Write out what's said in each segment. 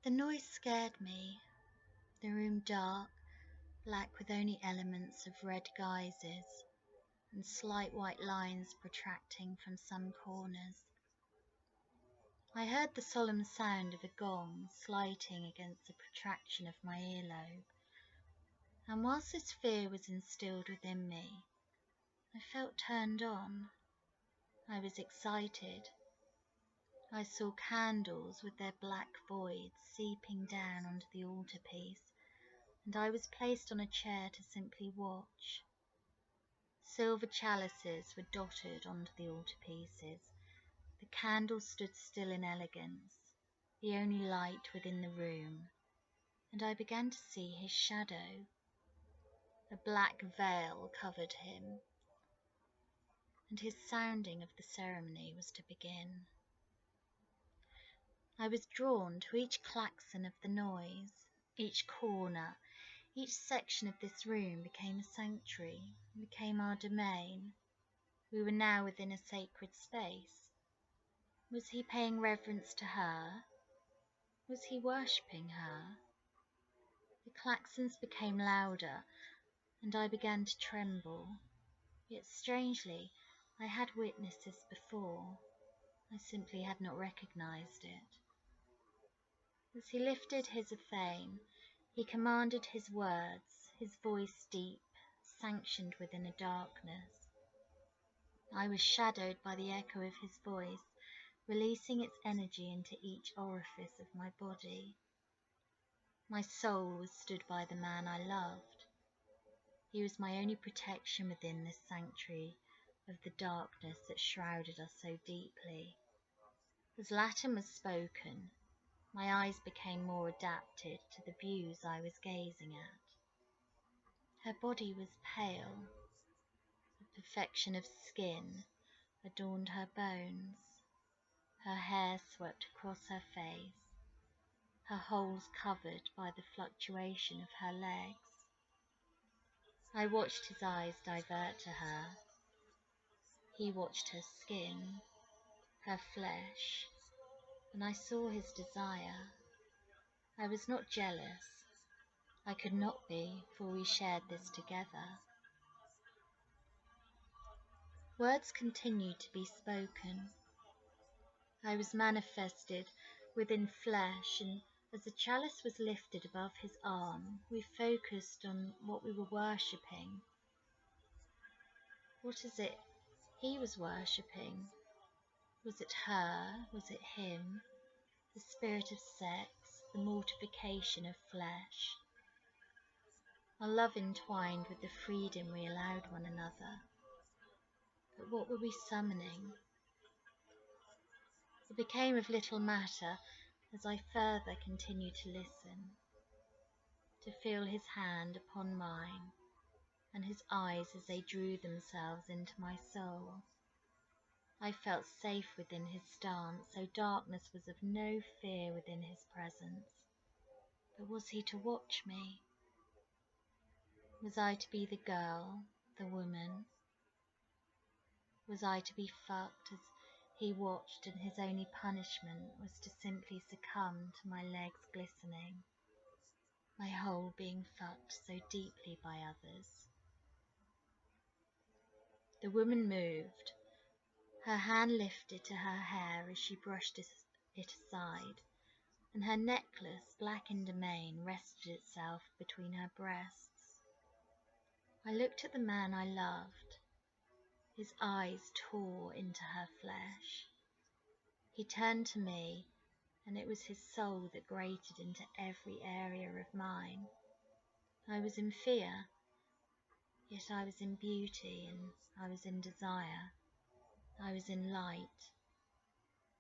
The noise scared me. The room dark, black with only elements of red guises, and slight white lines protracting from some corners. I heard the solemn sound of a gong slighting against the protraction of my earlobe, and whilst this fear was instilled within me, I felt turned on. I was excited. I saw candles with their black voids seeping down onto the altarpiece, and I was placed on a chair to simply watch. Silver chalices were dotted onto the altarpieces. The candles stood still in elegance, the only light within the room, and I began to see his shadow. A black veil covered him, and his sounding of the ceremony was to begin. I was drawn to each klaxon of the noise. Each corner, each section of this room became a sanctuary, became our domain. We were now within a sacred space. Was he paying reverence to her? Was he worshipping her? The klaxons became louder, and I began to tremble. Yet strangely, I had witnessed this before. I simply had not recognized it. As he lifted his fame, he commanded his words, his voice deep, sanctioned within a darkness. I was shadowed by the echo of his voice, releasing its energy into each orifice of my body. My soul was stood by the man I loved. He was my only protection within this sanctuary of the darkness that shrouded us so deeply. As Latin was spoken, my eyes became more adapted to the views I was gazing at. Her body was pale. The perfection of skin adorned her bones. Her hair swept across her face, her holes covered by the fluctuation of her legs. I watched his eyes divert to her. He watched her skin, her flesh, and I saw his desire. I was not jealous. I could not be, for we shared this together. Words continued to be spoken. I was manifested within flesh, and as the chalice was lifted above his arm, we focused on what we were worshipping. What is it he was worshipping? Was it her? Was it him? The spirit of sex, the mortification of flesh. Our love entwined with the freedom we allowed one another. But what were we summoning? It became of little matter as I further continued to listen, to feel his hand upon mine, and his eyes as they drew themselves into my soul. I felt safe within his stance, so darkness was of no fear within his presence. But was he to watch me? Was I to be the girl, the woman? Was I to be fucked as he watched, and his only punishment was to simply succumb to my legs glistening, my whole being fucked so deeply by others? The woman moved, her hand lifted to her hair as she brushed it aside, and her necklace, black in domain, rested itself between her breasts. I looked at the man I loved. His eyes tore into her flesh. He turned to me, and it was his soul that grated into every area of mine. I was in fear, yet I was in beauty, and I was in desire. I was in light,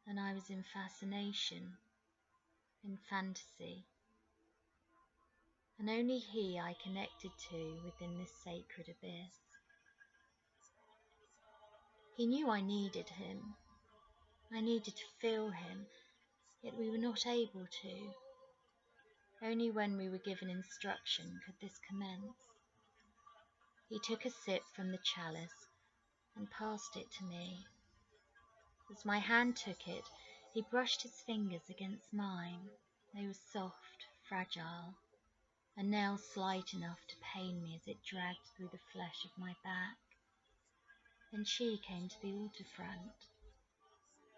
and I was in fascination, in fantasy. And only he I connected to within this sacred abyss. He knew I needed him. I needed to feel him, yet we were not able to. Only when we were given instruction could this commence. He took a sip from the chalice and passed it to me. As my hand took it, he brushed his fingers against mine, They were soft, fragile, a nail slight enough to pain me as it dragged through the flesh of my back. Then she came to the altar front,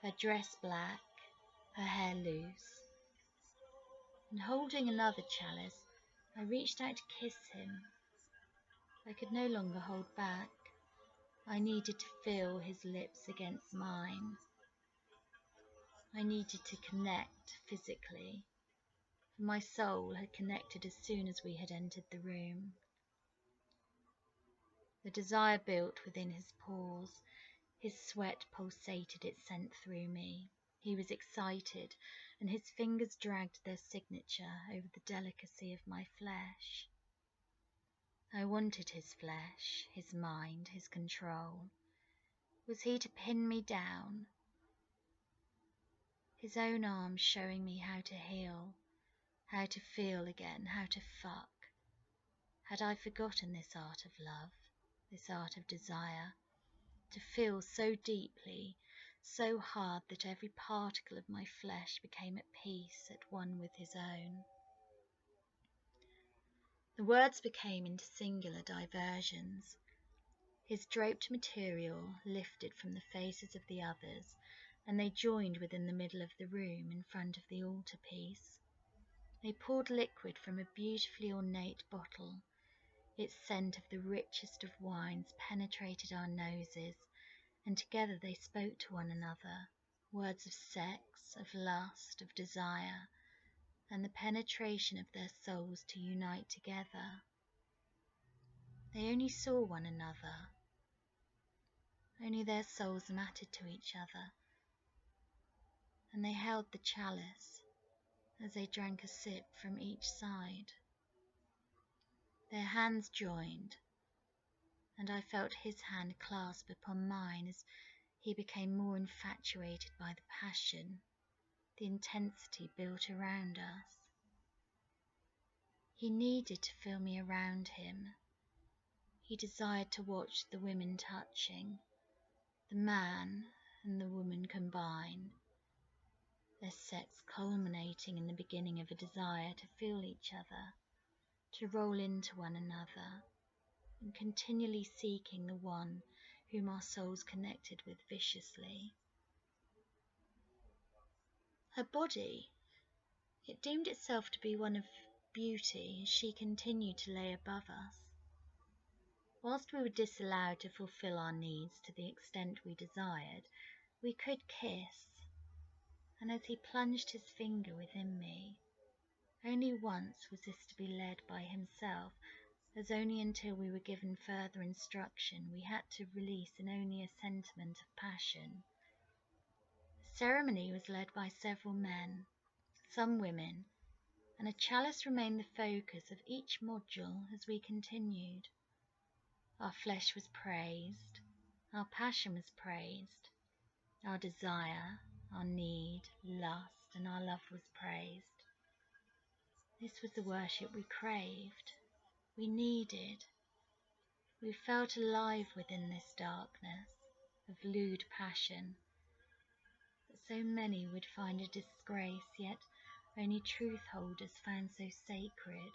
her dress black, her hair loose, and holding another chalice, I reached out to kiss him. I could no longer hold back. I needed to feel his lips against mine. I needed to connect physically, for my soul had connected as soon as we had entered the room. The desire built within his pores. His sweat pulsated its scent through me. He was excited, and his fingers dragged their signature over the delicacy of my flesh. I wanted his flesh, his mind, his control. Was he to pin me down? His own arms showing me how to heal, how to feel again, how to fuck. Had I forgotten this art of love, this art of desire? To feel so deeply, so hard that every particle of my flesh became at peace, at one with his own. The words became into singular diversions. His draped material lifted from the faces of the others, and they joined within the middle of the room in front of the altarpiece. They poured liquid from a beautifully ornate bottle. Its scent of the richest of wines penetrated our noses, and together they spoke to one another, words of sex, of lust, of desire, and the penetration of their souls to unite together. They only saw one another. Only their souls mattered to each other, and they held the chalice as they drank a sip from each side. Their hands joined, and I felt his hand clasp upon mine as he became more infatuated by the passion, the intensity built around us. He needed to feel me around him. He desired to watch the women touching, the man and the woman combine, their sex culminating in the beginning of a desire to feel each other, to roll into one another, and continually seeking the one whom our souls connected with viciously. Her body, it deemed itself to be one of beauty as she continued to lay above us. Whilst we were disallowed to fulfill our needs to the extent we desired, we could kiss, and as he plunged his finger within me, only once was this to be led by himself, as only until we were given further instruction we had to release in only a sentiment of passion. The ceremony was led by several men, some women, and a chalice remained the focus of each module as we continued. Our flesh was praised, our passion was praised, our desire, our need, lust, and our love was praised. This was the worship we craved, we needed. We felt alive within this darkness of lewd passion that so many would find a disgrace, yet only truth holders found so sacred,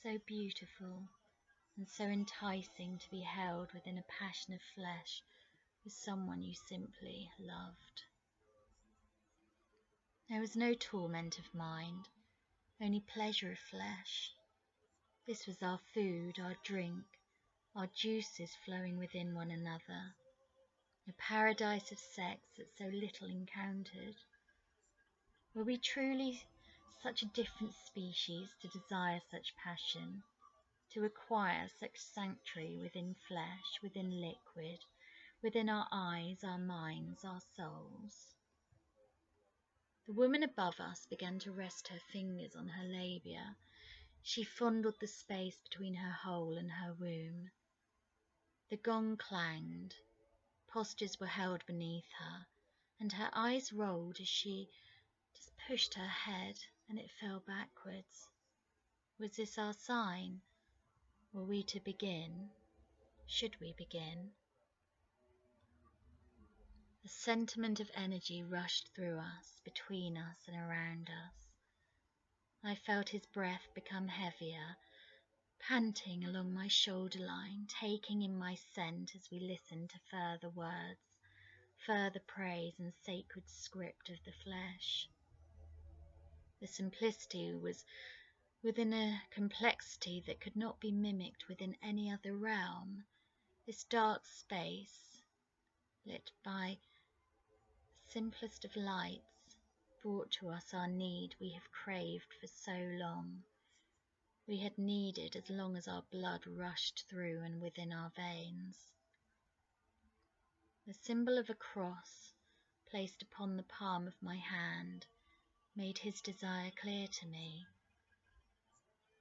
so beautiful, and so enticing to be held within a passion of flesh with someone you simply loved. There was no torment of mind, only pleasure of flesh. This was our food, our drink, our juices flowing within one another, a paradise of sex that so little encountered. Were we truly such a different species to desire such passion, to acquire such sanctuary within flesh, within liquid, within our eyes, our minds, our souls? The woman above us began to rest her fingers on her labia. She fondled the space between her hole and her womb. The gong clanged, postures were held beneath her, and her eyes rolled as she just pushed her head, and it fell backwards. Was this our sign? Were we to begin? Should we begin? A sentiment of energy rushed through us, between us and around us. I felt his breath become heavier, panting along my shoulder line, taking in my scent as we listened to further words, further praise and sacred script of the flesh. The simplicity was within a complexity that could not be mimicked within any other realm. This dark space, lit by the simplest of lights, brought to us our need we have craved for so long. We had needed as long as our blood rushed through and within our veins. The symbol of a cross, placed upon the palm of my hand, made his desire clear to me.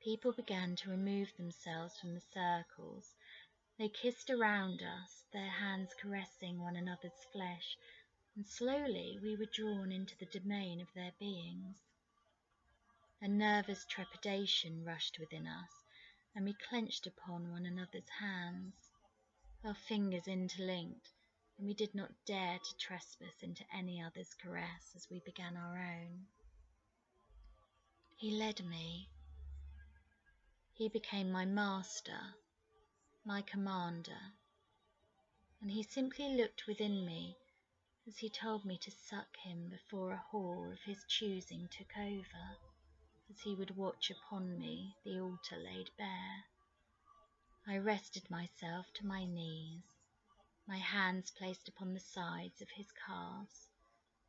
People began to remove themselves from the circles. They kissed around us, their hands caressing one another's flesh, and slowly we were drawn into the domain of their beings. A nervous trepidation rushed within us, and we clenched upon one another's hands, our fingers interlinked, and we did not dare to trespass into any other's caress as we began our own. He led me. He became my master, my commander, and he simply looked within me as he told me to suck him before a whore of his choosing took over, as he would watch upon me the altar laid bare. I rested myself to my knees, my hands placed upon the sides of his calves,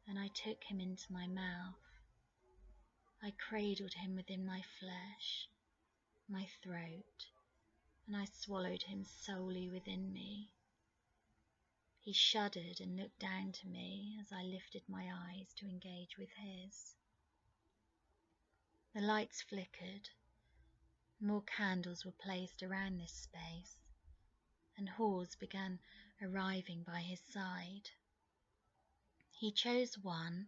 and I took him into my mouth. I cradled him within my flesh, my throat, and I swallowed him solely within me. He shuddered and looked down to me as I lifted my eyes to engage with his. The lights flickered, more candles were placed around this space, and whores began arriving by his side. He chose one,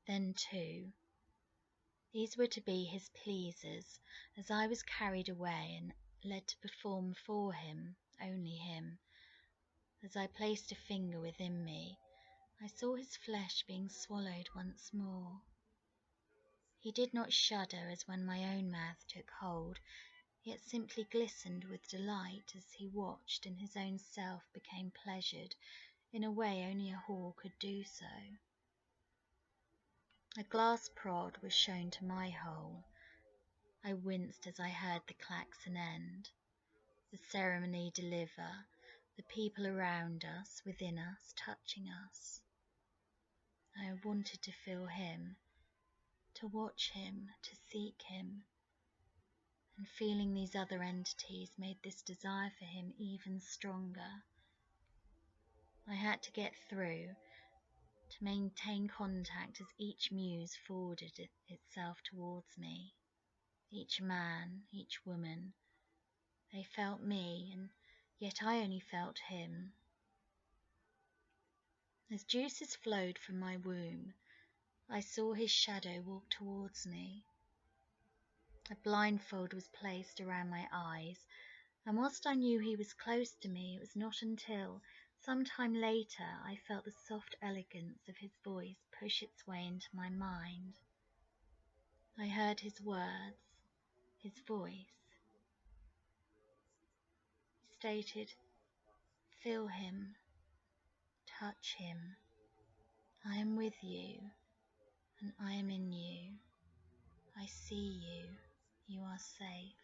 then two. These were to be his pleasers, as I was carried away and led to perform for him, only him. As I placed a finger within me, I saw his flesh being swallowed once more. He did not shudder as when my own mouth took hold, yet simply glistened with delight as he watched and his own self became pleasured in a way only a whore could do so. A glass prod was shown to my hole. I winced as I heard the klaxon end, the ceremony deliver, the people around us, within us, touching us. I wanted to feel him, to watch him, to seek him, and feeling these other entities made this desire for him even stronger. I had to get through, to maintain contact as each muse forwarded itself towards me. Each man, each woman, they felt me, and yet I only felt him. As juices flowed from my womb, I saw his shadow walk towards me. A blindfold was placed around my eyes, and whilst I knew he was close to me, it was not until some time later I felt the soft elegance of his voice push its way into my mind. I heard his words, his voice. He stated, "Feel him, touch him. I am with you, and I am in you. I see you. You are safe."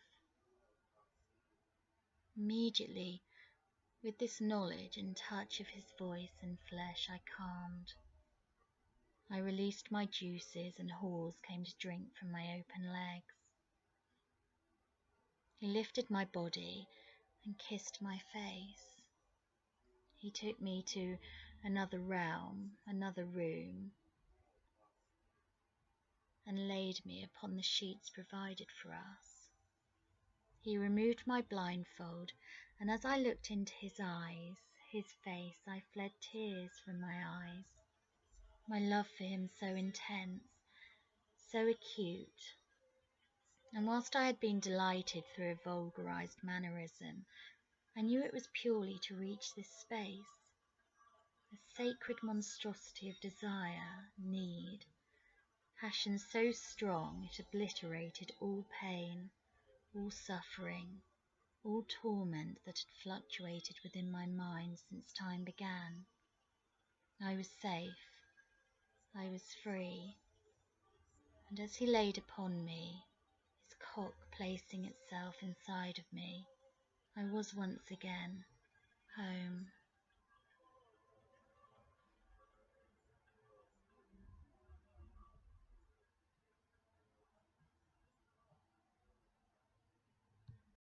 Immediately, with this knowledge and touch of his voice and flesh, I calmed. I released my juices, and whores came to drink from my open legs. He lifted my body and kissed my face. He took me to another realm, another room, and laid me upon the sheets provided for us. He removed my blindfold, and as I looked into his eyes, his face, I fled tears from my eyes. My love for him so intense, so acute, and whilst I had been delighted through a vulgarized mannerism, I knew it was purely to reach this space, a sacred monstrosity of desire, need, passion so strong it obliterated all pain, all suffering, all torment that had fluctuated within my mind since time began. I was safe, I was free, and as he laid upon me, his cock placing itself inside of me, I was once again home.